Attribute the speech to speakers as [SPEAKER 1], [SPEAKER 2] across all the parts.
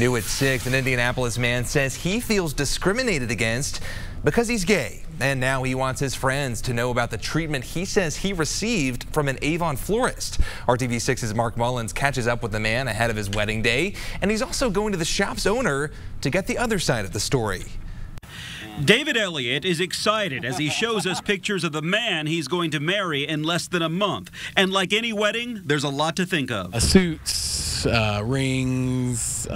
[SPEAKER 1] New at 6, an Indianapolis man says he feels discriminated against because he's gay. And now he wants his friends to know about the treatment he says he received from an Avon florist. RTV6's Mark Mullins catches up with the man ahead of his wedding day, and he's also going to the shop's owner to get the other side of the story.
[SPEAKER 2] David Elliott is excited as he shows us pictures of the man he's going to marry in less than a month. And like any wedding, there's a lot to think of.
[SPEAKER 3] Suits, rings,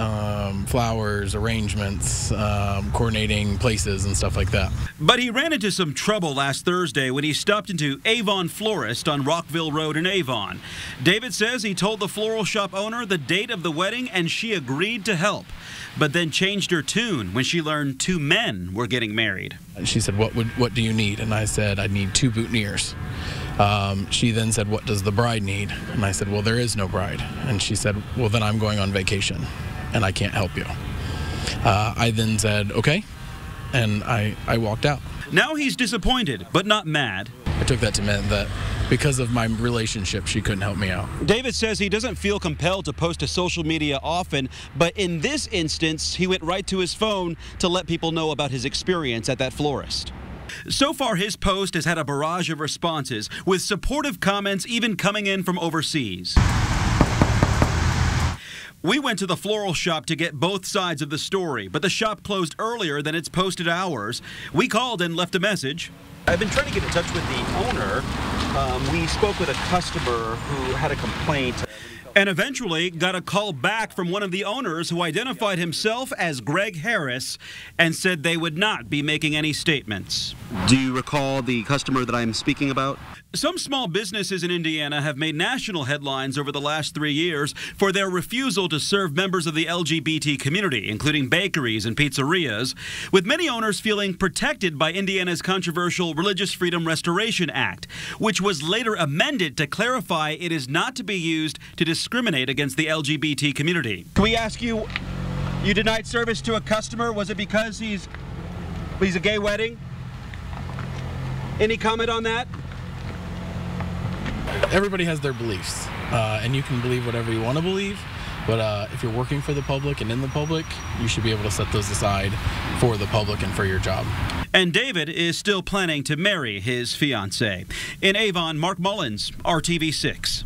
[SPEAKER 3] flowers, arrangements, coordinating places and stuff like that.
[SPEAKER 2] But he ran into some trouble last Thursday when he stopped into Avon Florist on Rockville Road in Avon. David says he told the floral shop owner the date of the wedding and she agreed to help, but then changed her tune when she learned 2 men were getting married.
[SPEAKER 3] She said, what do you need? And I said, I need 2 boutonnieres. She then said, what does the bride need? And I said, well, there is no bride. And she said, well, then I'm going on vacation and I can't help you. I then said, okay, and I walked out.
[SPEAKER 2] Now he's disappointed, but not mad.
[SPEAKER 3] I took that to mean that because of my relationship, she couldn't help me out.
[SPEAKER 2] David says he doesn't feel compelled to post to social media often, but in this instance, he went right to his phone to let people know about his experience at that florist. So far, his post has had a barrage of responses, with supportive comments even coming in from overseas. We went to the floral shop to get both sides of the story, but the shop closed earlier than its posted hours. We called and left a message. I've been trying to get in touch with the owner. We spoke with a customer who had a complaint and eventually got a call back from one of the owners who identified himself as Greg Harris and said they would not be making any statements.
[SPEAKER 4] Do you recall the customer that I'm speaking about?
[SPEAKER 2] Some small businesses in Indiana have made national headlines over the last 3 years for their refusal to serve members of the LGBT community, including bakeries and pizzerias, with many owners feeling protected by Indiana's controversial Religious Freedom Restoration Act, which was later amended to clarify it is not to be used to discriminate against the LGBT community. Can we ask you, you denied service to a customer? Was it because he's a gay wedding? Any comment on that?
[SPEAKER 3] Everybody has their beliefs, and you can believe whatever you want to believe, but if you're working for the public and in the public, you should be able to set those aside for the public and for your job.
[SPEAKER 2] And David is still planning to marry his fiancée. In Avon, Mark Mullins, RTV6.